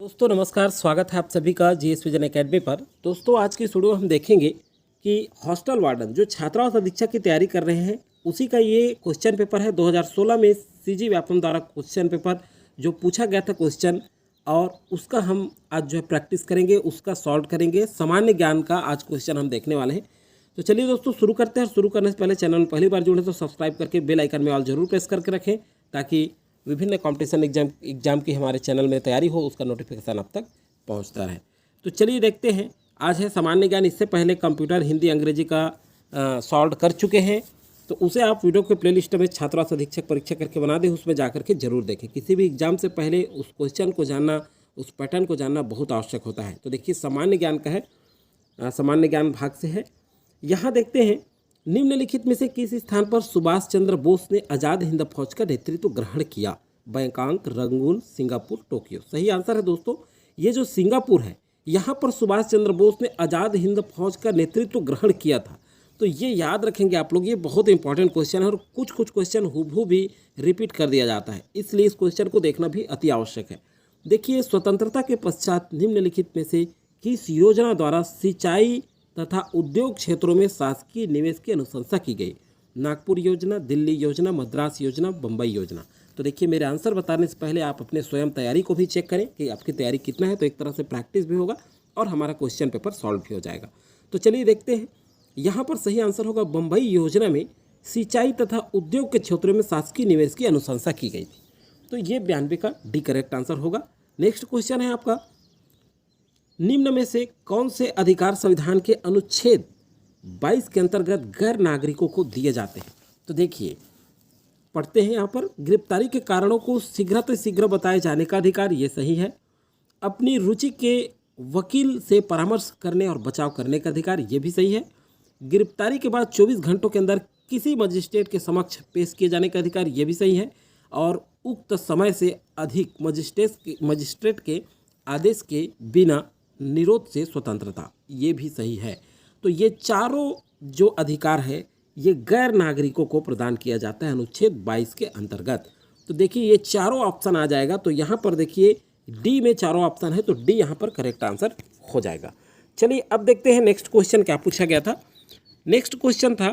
दोस्तों नमस्कार, स्वागत है आप सभी का जीएस विजन एकेडमी पर। दोस्तों आज की इस वीडियो में हम देखेंगे कि हॉस्टल वार्डन जो छात्रावास अधीक्षक की तैयारी कर रहे हैं उसी का ये क्वेश्चन पेपर है। 2016 में सीजी व्यापम द्वारा क्वेश्चन पेपर जो पूछा गया था क्वेश्चन, और उसका हम आज जो है प्रैक्टिस करेंगे, उसका सॉल्व करेंगे। सामान्य ज्ञान का आज क्वेश्चन हम देखने वाले हैं। तो चलिए दोस्तों शुरू करते हैं। शुरू करने से पहले चैनल में पहली बार जुड़े तो सब्सक्राइब करके बेल आइकन में ऑल जरूर प्रेस करके रखें, ताकि विभिन्न कॉम्पिटिशन एग्जाम की हमारे चैनल में तैयारी हो, उसका नोटिफिकेशन आप तक पहुंचता रहे। तो चलिए देखते हैं। आज है सामान्य ज्ञान। इससे पहले कंप्यूटर, हिंदी, अंग्रेजी का सॉल्व कर चुके हैं, तो उसे आप वीडियो के प्लेलिस्ट में छात्रावास अधीक्षक परीक्षा करके बना दें, उसमें जा करके जरूर देखें। किसी भी एग्जाम से पहले उस क्वेश्चन को जानना, उस पैटर्न को जानना बहुत आवश्यक होता है। तो देखिए सामान्य ज्ञान का है, सामान्य ज्ञान भाग से है। यहाँ देखते हैं, निम्नलिखित में से किस स्थान पर सुभाष चंद्र बोस ने आज़ाद हिंद फौज का नेतृत्व ग्रहण किया? Bangkok, Rangoon, Singapore, Tokyo. सही आंसर है दोस्तों ये जो सिंगापुर है, यहाँ पर सुभाष चंद्र बोस ने आज़ाद हिंद फौज का नेतृत्व ग्रहण किया था। तो ये याद रखेंगे आप लोग, ये बहुत इंपॉर्टेंट क्वेश्चन है और कुछ क्वेश्चन हूबहू भी रिपीट कर दिया जाता है, इसलिए इस क्वेश्चन को देखना भी अति आवश्यक है। देखिए, स्वतंत्रता के पश्चात निम्नलिखित में से किस योजना द्वारा सिंचाई तथा उद्योग क्षेत्रों में शासकीय निवेश की अनुशंसा की गई? नागपुर योजना, दिल्ली योजना, मद्रास योजना, बम्बई योजना। तो देखिए, मेरे आंसर बताने से पहले आप अपने स्वयं तैयारी को भी चेक करें कि आपकी तैयारी कितना है। तो एक तरह से प्रैक्टिस भी होगा और हमारा क्वेश्चन पेपर सॉल्व भी हो जाएगा। तो चलिए देखते हैं। यहाँ पर सही आंसर होगा बम्बई योजना में सिंचाई तथा उद्योग के क्षेत्रों में शासकीय निवेश की अनुशंसा की गई थी। तो ये 92 का डी करेक्ट आंसर होगा। नेक्स्ट क्वेश्चन है आपका, निम्न में से कौन से अधिकार संविधान के अनुच्छेद 22 के अंतर्गत गैर नागरिकों को दिए जाते हैं? तो देखिए, पढ़ते हैं यहाँ पर, गिरफ्तारी के कारणों को शीघ्र बताए जाने का अधिकार, ये सही है। अपनी रुचि के वकील से परामर्श करने और बचाव करने का अधिकार, ये भी सही है। गिरफ्तारी के बाद 24 घंटों के अंदर किसी मजिस्ट्रेट के समक्ष पेश किए जाने का अधिकार, ये भी सही है। और उक्त समय से अधिक मजिस्ट्रेट के आदेश के बिना निरोध से स्वतंत्रता, ये भी सही है। तो ये चारों जो अधिकार है ये गैर नागरिकों को प्रदान किया जाता है अनुच्छेद 22 के अंतर्गत। तो देखिए, ये चारों ऑप्शन आ जाएगा। तो यहाँ पर देखिए डी में चारों ऑप्शन है, तो डी यहाँ पर करेक्ट आंसर हो जाएगा। चलिए अब देखते हैं नेक्स्ट क्वेश्चन क्या पूछा गया था। नेक्स्ट क्वेश्चन था,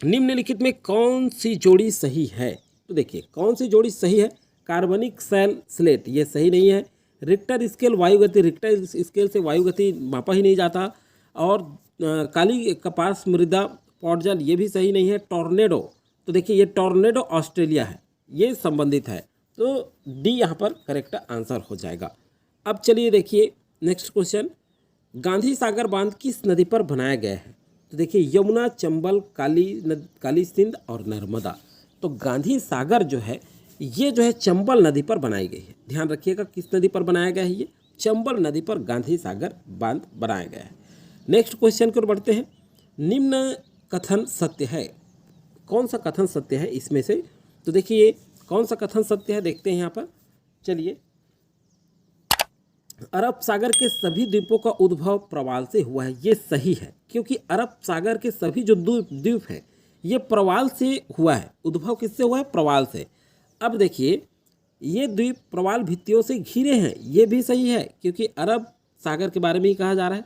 निम्नलिखित में कौन सी जोड़ी सही है? तो देखिए कौन सी जोड़ी सही है। कार्बनिक सेल स्लेट, ये सही नहीं है। रिक्टर स्केल वायुगति, रिक्टर स्केल से वायुगति मापा ही नहीं जाता। और काली कपास मृदा पौडजल, ये भी सही नहीं है। टॉर्नेडो, तो देखिए ये टॉर्नेडो ऑस्ट्रेलिया है, ये संबंधित है। तो डी यहाँ पर करेक्ट आंसर हो जाएगा। अब चलिए देखिए नेक्स्ट क्वेश्चन, गांधी सागर बांध किस नदी पर बनाया गया है? तो देखिए यमुना, चंबल, काली सिंध और नर्मदा। तो गांधी सागर जो है ये जो है चंबल नदी पर बनाई गई है। ध्यान रखिएगा किस नदी पर बनाया गया है, ये चंबल नदी पर गांधी सागर बांध बनाया गया है। नेक्स्ट क्वेश्चन की ओर बढ़ते हैं, निम्न कथन सत्य है? कौन सा कथन सत्य है इसमें से? तो देखिए कौन सा कथन सत्य है, देखते हैं यहाँ पर। चलिए, अरब सागर के सभी द्वीपों का उद्भव प्रवाल से हुआ है, ये सही है। क्योंकि अरब सागर के सभी जो द्वीप हैं ये प्रवाल से हुआ है। उद्भव किससे हुआ है? प्रवाल से। अब देखिए, ये द्वीप प्रवाल भित्तियों से घिरे हैं, ये भी सही है, क्योंकि अरब सागर के बारे में ही कहा जा रहा है।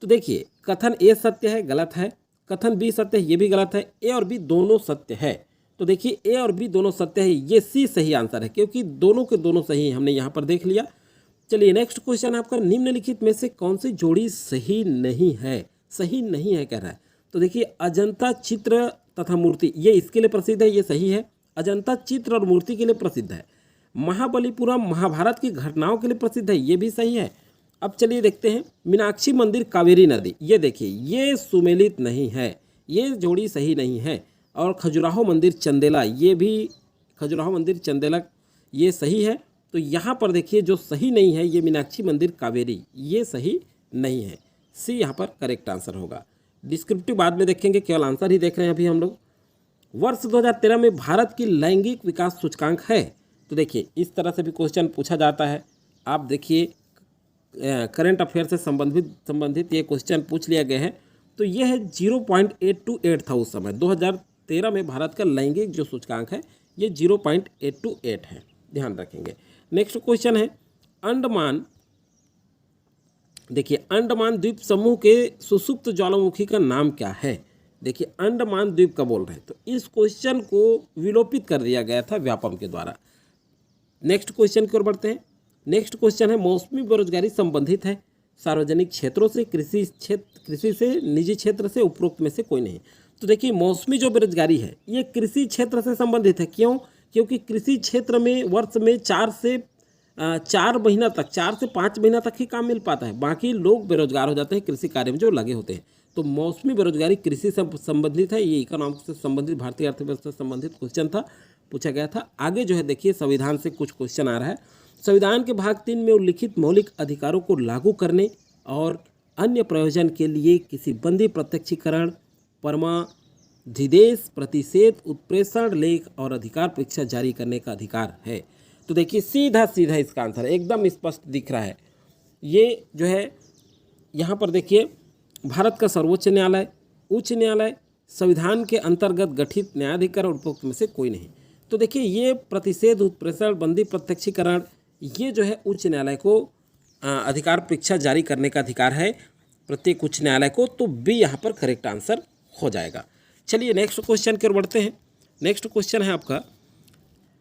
तो देखिए कथन ए सत्य है, गलत है। कथन बी सत्य है, ये भी गलत है। ए और बी दोनों सत्य है। तो देखिए ए और बी दोनों सत्य है, ये सी सही आंसर है, क्योंकि दोनों के दोनों सही हमने यहाँ पर देख लिया। चलिए नेक्स्ट क्वेश्चन आपका, निम्नलिखित में से कौन सी जोड़ी सही नहीं है? सही नहीं है कह रहा है। तो देखिए अजंता चित्र तथा मूर्ति, ये इसके लिए प्रसिद्ध है, ये सही है। अजंता चित्र और मूर्ति के लिए प्रसिद्ध है। महाबलीपुरम महाभारत की घटनाओं के लिए प्रसिद्ध है, ये भी सही है। अब चलिए देखते हैं, मीनाक्षी मंदिर कावेरी नदी, ये देखिए ये सुमेलित नहीं है, ये जोड़ी सही नहीं है। और खजुराहो मंदिर चंदेला, ये भी खजुराहो मंदिर चंदेला ये सही है। तो यहाँ पर देखिए जो सही नहीं है ये मीनाक्षी मंदिर कावेरी, ये सही नहीं है। सी यहाँ पर करेक्ट आंसर होगा। डिस्क्रिप्टिव बाद में देखेंगे, केवल आंसर ही देख रहे हैं अभी हम लोग। वर्ष 2013 में भारत की लैंगिक विकास सूचकांक है? तो देखिए इस तरह से भी क्वेश्चन पूछा जाता है। आप देखिए करंट अफेयर से संबंधित ये क्वेश्चन पूछ लिया गया है। तो ये है 0.828 था उस समय। 2013 में भारत का लैंगिक जो सूचकांक है ये 0.828 है, ध्यान रखेंगे। नेक्स्ट क्वेश्चन है, अंडमान, देखिए अंडमान द्वीप समूह के सुसुप्त ज्वालामुखी का नाम क्या है। देखिए अंडमान द्वीप का बोल रहे हैं, तो इस क्वेश्चन को विलोपित कर दिया गया था व्यापम के द्वारा। नेक्स्ट क्वेश्चन की ओर बढ़ते हैं। नेक्स्ट क्वेश्चन है मौसमी बेरोजगारी संबंधित है सार्वजनिक क्षेत्रों से, कृषि से, निजी क्षेत्र से, उपरोक्त में से कोई नहीं। तो देखिए मौसमी जो बेरोजगारी है ये कृषि क्षेत्र से संबंधित है। क्यों? क्योंकि कृषि क्षेत्र में वर्ष में 4 से 5 महीना तक ही काम मिल पाता है, बाकी लोग बेरोजगार हो जाते हैं कृषि कार्य में जो लगे होते हैं। तो मौसमी बेरोजगारी कृषि से संबंधित है, ये इकोनॉमिक्स से संबंधित, भारतीय अर्थव्यवस्था से संबंधित क्वेश्चन था, पूछा गया था। आगे जो है देखिए संविधान से कुछ क्वेश्चन आ रहा है। संविधान के भाग 3 में उल्लिखित मौलिक अधिकारों को लागू करने और अन्य प्रयोजन के लिए किसी बंदी, प्रत्यक्षीकरण, परमाधिदेश, प्रतिषेध, उत्प्रेषण, लेख और अधिकार परीक्षा जारी करने का अधिकार है। तो देखिए सीधा सीधा इसका आंसर है, एकदम स्पष्ट दिख रहा है। ये जो है यहाँ पर देखिए भारत का सर्वोच्च न्यायालय, उच्च न्यायालय, संविधान के अंतर्गत गठित न्यायाधिकरण और उपरोक्त में से कोई नहीं। तो देखिए ये प्रतिषेध, उत्प्रेषण, बंदी, प्रत्यक्षीकरण, ये जो है उच्च न्यायालय को अधिकार परीक्षा जारी करने का अधिकार है, प्रत्येक उच्च न्यायालय को। तो बी यहाँ पर करेक्ट आंसर हो जाएगा। चलिए नेक्स्ट क्वेश्चन की ओर बढ़ते हैं। नेक्स्ट क्वेश्चन है आपका,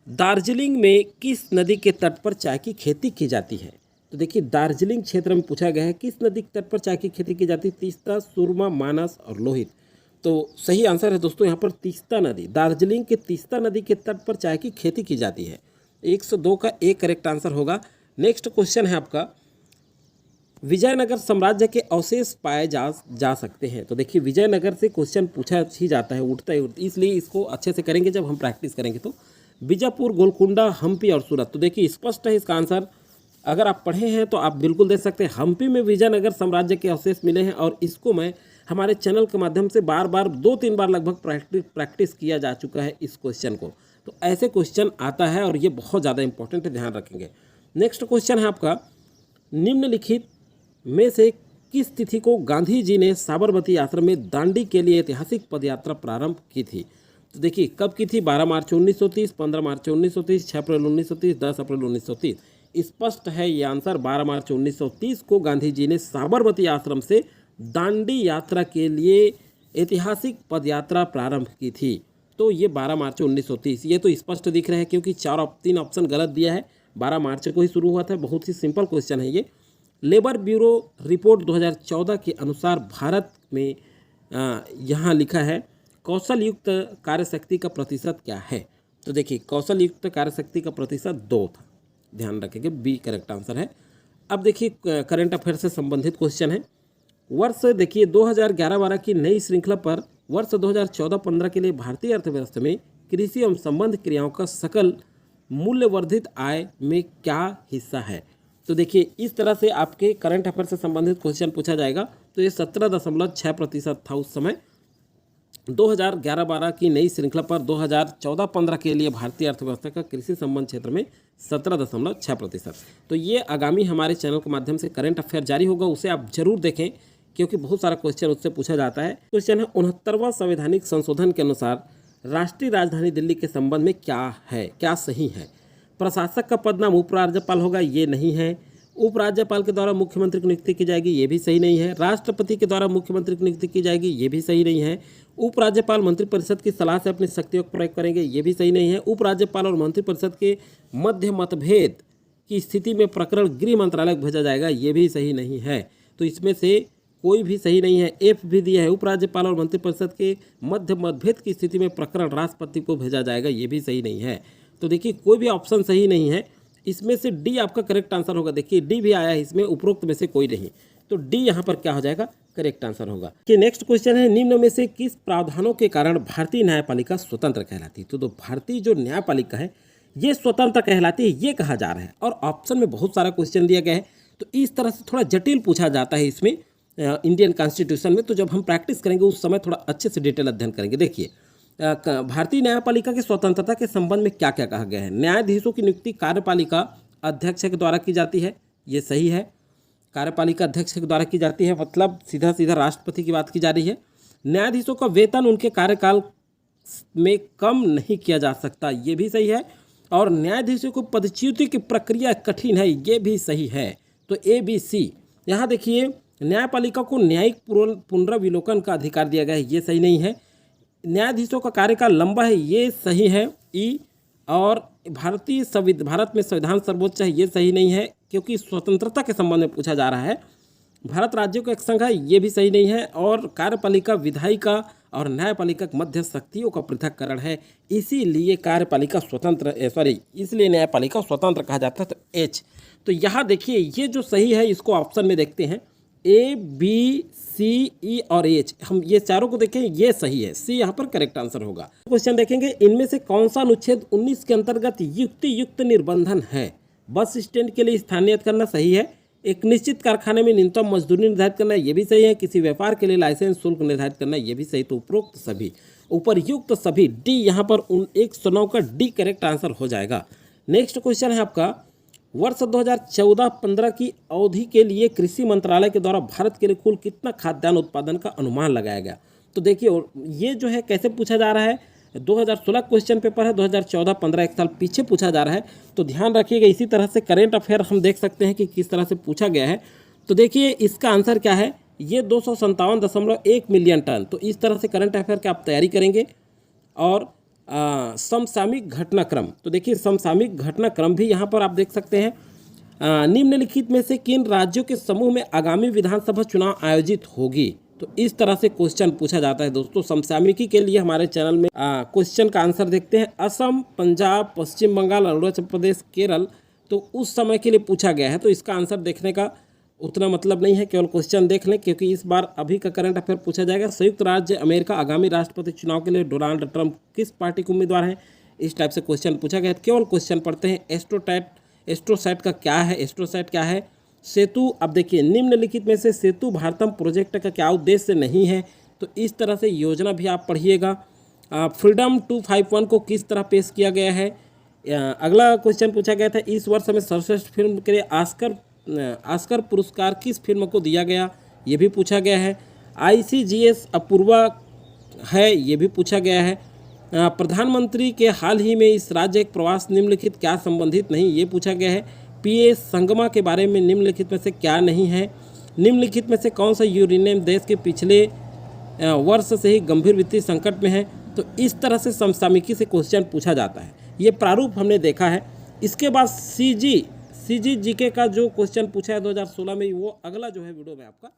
दार्जिलिंग में किस नदी के तट पर चाय की खेती की जाती है। तो देखिए दार्जिलिंग क्षेत्र में पूछा गया है किस नदी के तट पर चाय की खेती की जाती है। तीस्ता, सुरमा, मानस और लोहित। तो सही आंसर है दोस्तों यहाँ पर तीस्ता नदी, दार्जिलिंग के तीस्ता नदी के तट पर चाय की खेती की जाती है। 102 का एक करेक्ट आंसर होगा। नेक्स्ट क्वेश्चन है आपका, विजयनगर साम्राज्य के अवशेष पाए जा सकते हैं। तो देखिए विजयनगर से क्वेश्चन पूछा ही जाता है, उठता है, इसलिए इसको अच्छे से करेंगे जब हम प्रैक्टिस करेंगे। तो बीजापुर, गोलकुंडा, हम्पी और सूरत। तो देखिए स्पष्ट है इसका आंसर, अगर आप पढ़े हैं तो आप बिल्कुल देख सकते हैं। हम्पी में विजयनगर साम्राज्य के अवशेष मिले हैं और इसको मैं हमारे चैनल के माध्यम से बार बार 2-3 बार लगभग प्रैक्टिस किया जा चुका है इस क्वेश्चन को। तो ऐसे क्वेश्चन आता है और ये बहुत ज़्यादा इंपॉर्टेंट है, ध्यान रखेंगे। नेक्स्ट क्वेश्चन है आपका, निम्नलिखित में से किस तिथि को गांधी जी ने साबरमती आश्रम में दांडी के लिए ऐतिहासिक पदयात्रा प्रारंभ की थी। तो देखिए कब की थी, 12 मार्च 1930, 15 मार्च 1930, 6 अप्रैल 1930, 10 अप्रैल 1930। स्पष्ट है ये आंसर, 12 मार्च 1930 को गांधी जी ने साबरमती आश्रम से दांडी यात्रा के लिए ऐतिहासिक पदयात्रा प्रारंभ की थी। तो ये 12 मार्च 1930, ये तो स्पष्ट दिख रहा है क्योंकि 3 ऑप्शन गलत दिया है। 12 मार्च को ही शुरू हुआ था, बहुत ही सिंपल क्वेश्चन है ये। लेबर ब्यूरो रिपोर्ट 2014 के अनुसार भारत में यहाँ लिखा है कौशल युक्त कार्यशक्ति का प्रतिशत क्या है। तो देखिए कौशल युक्त कार्यशक्ति का प्रतिशत 2 था, ध्यान रखेंगे, बी करेक्ट आंसर है। अब देखिए करंट अफेयर से संबंधित क्वेश्चन है। वर्ष देखिए 2011-12 की नई श्रृंखला पर वर्ष 2014-15 के लिए भारतीय अर्थव्यवस्था में कृषि एवं संबंध क्रियाओं का सकल मूल्यवर्धित आय में क्या हिस्सा है। तो देखिए इस तरह से आपके करंट अफेयर से संबंधित क्वेश्चन पूछा जाएगा। तो ये 17.6% था उस समय। 2011-12 की नई श्रृंखला पर 2014-15 के लिए भारतीय अर्थव्यवस्था का कृषि संबंध क्षेत्र में 17.6%। तो ये आगामी हमारे चैनल के माध्यम से करंट अफेयर जारी होगा, उसे आप जरूर देखें क्योंकि बहुत सारा क्वेश्चन उससे पूछा जाता है। क्वेश्चन है 69वां संवैधानिक संशोधन के अनुसार राष्ट्रीय राजधानी दिल्ली के संबंध में क्या है, क्या सही है। प्रशासक का पद नाम उपराज्यपाल होगा, ये नहीं है। उपराज्यपाल के द्वारा मुख्यमंत्री की नियुक्ति की जाएगी, ये भी सही नहीं है। राष्ट्रपति के द्वारा मुख्यमंत्री की नियुक्ति की जाएगी, ये भी सही नहीं है। उपराज्यपाल मंत्रिपरिषद की सलाह से अपनी शक्तियों का प्रयोग करेंगे, ये भी सही नहीं है। उपराज्यपाल और मंत्रिपरिषद के मध्य मतभेद की स्थिति में प्रकरण गृह मंत्रालय को भेजा जाएगा, ये भी सही नहीं है। तो इसमें से कोई भी सही नहीं है। एफ भी दिया है, उपराज्यपाल और मंत्रिपरिषद के मध्य मतभेद की स्थिति में प्रकरण राष्ट्रपति को भेजा जाएगा, ये भी सही नहीं है। तो देखिए कोई भी ऑप्शन सही नहीं है। इसमें से डी आपका करेक्ट आंसर होगा। देखिए डी भी आया है इसमें, उपरोक्त में से कोई नहीं। तो डी यहाँ पर क्या हो जाएगा, करेक्ट आंसर होगा। कि नेक्स्ट क्वेश्चन है, निम्न में से किस प्रावधानों के कारण भारतीय न्यायपालिका स्वतंत्र कहलाती है। तो भारतीय जो न्यायपालिका है ये स्वतंत्र कहलाती है, ये कहा जा रहा है। और ऑप्शन में बहुत सारा क्वेश्चन दिया गया है, तो इस तरह से थोड़ा जटिल पूछा जाता है इसमें इंडियन कॉन्स्टिट्यूशन में। तो जब हम प्रैक्टिस करेंगे उस समय थोड़ा अच्छे से डिटेल अध्ययन करेंगे। देखिए भारतीय न्यायपालिका की स्वतंत्रता के संबंध में क्या क्या कहा गया है। न्यायाधीशों की नियुक्ति कार्यपालिका अध्यक्ष के द्वारा की जाती है, ये सही है। कार्यपालिका अध्यक्ष के द्वारा की जाती है, मतलब सीधा सीधा राष्ट्रपति की बात की जा रही है। न्यायाधीशों का वेतन उनके कार्यकाल में कम नहीं किया जा सकता, ये भी सही है। और न्यायाधीशों को पदच्युति की प्रक्रिया कठिन है, ये भी सही है। तो ABC। यहाँ देखिए, न्यायपालिका को न्यायिक पुनर्विलोकन का अधिकार दिया गया है, ये सही नहीं है। न्यायाधीशों का कार्यकाल लंबा है, ये सही है E। और भारत में संविधान सर्वोच्च है, ये सही नहीं है, क्योंकि स्वतंत्रता के संबंध में पूछा जा रहा है। भारत राज्यों का एक संघ है, ये भी सही नहीं है। और कार्यपालिका विधायिका और न्यायपालिका मध्य शक्तियों का पृथक्करण है, इसीलिए कार्यपालिका स्वतंत्र इसलिए न्यायपालिका स्वतंत्र कहा जाता है। तो H। तो यहाँ देखिए, ये जो सही है इसको ऑप्शन में देखते हैं, A, B, C, E और H। हम ये चारों को देखें, ये सही है, C यहाँ पर करेक्ट आंसर होगा। क्वेश्चन देखेंगे, इनमें से कौन सा अनुच्छेद 19 के अंतर्गत युक्त निर्बंधन है? बस स्टैंड के लिए स्थानीयत करना सही है। एक निश्चित कारखाने में न्यूनतम मजदूरी निर्धारित करना, ये भी सही है। किसी व्यापार के लिए लाइसेंस शुल्क निर्धारित करना, ये भी सही। तो उपरोक्त सभी, उपरयुक्त सभी, D यहाँ पर 109 का D करेक्ट आंसर हो जाएगा। नेक्स्ट क्वेश्चन है आपका, वर्ष 2014-15 की अवधि के लिए कृषि मंत्रालय के द्वारा भारत के लिए कुल कितना खाद्यान्न उत्पादन का अनुमान लगाया गया? तो देखिए, ये जो है कैसे पूछा जा रहा है, 2016 क्वेश्चन पेपर है, 2014-15 एक साल पीछे पूछा जा रहा है। तो ध्यान रखिएगा, इसी तरह से करेंट अफेयर हम देख सकते हैं कि किस तरह से पूछा गया है। तो देखिए, इसका आंसर क्या है, ये 257.1 मिलियन टन। तो इस तरह से करंट अफेयर की आप तैयारी करेंगे। और समसामयिक घटनाक्रम, तो देखिए समसामयिक घटनाक्रम भी यहाँ पर आप देख सकते हैं। निम्नलिखित में से किन राज्यों के समूह में आगामी विधानसभा चुनाव आयोजित होगी? तो इस तरह से क्वेश्चन पूछा जाता है दोस्तों। समसामयिकी के लिए हमारे चैनल में क्वेश्चन का आंसर देखते हैं। असम, पंजाब, पश्चिम बंगाल, अरुणाचल प्रदेश, केरल। तो उस समय के लिए पूछा गया है, तो इसका आंसर देखने का उतना मतलब नहीं है, केवल क्वेश्चन देख लें, क्योंकि इस बार अभी का करंट अफेयर पूछा जाएगा। संयुक्त राज्य अमेरिका आगामी राष्ट्रपति चुनाव के लिए डोनाल्ड ट्रंप किस पार्टी के उम्मीदवार हैं? इस टाइप से क्वेश्चन पूछा गया है। केवल क्वेश्चन पढ़ते हैं। एस्ट्रोसैट का क्या है? एस्ट्रोसैट क्या है? सेतु। अब देखिए, निम्नलिखित में से सेतु भारतम प्रोजेक्ट का क्या उद्देश्य नहीं है? तो इस तरह से योजना भी आप पढ़िएगा। फ्रीडम 251 को किस तरह पेश किया गया है? अगला क्वेश्चन पूछा गया था, इस वर्ष में सर्वश्रेष्ठ फिल्म के लिए ऑस्कर पुरस्कार किस फिल्म को दिया गया? ये भी पूछा गया है। ICGS अपूर्वा है, ये भी पूछा गया है। प्रधानमंत्री के हाल ही में इस राज्य एक प्रवास निम्नलिखित क्या संबंधित नहीं? ये पूछा गया है। PA संगमा के बारे में निम्नलिखित में से क्या नहीं है? निम्नलिखित में से कौन सा यूरेनियम देश के पिछले वर्ष से ही गंभीर वित्तीय संकट में है? तो इस तरह से समसामयिकी से क्वेश्चन पूछा जाता है। ये प्रारूप हमने देखा है। इसके बाद CG GK का जो क्वेश्चन पूछा है 2016 में, वो अगला जो है वीडियो में आपका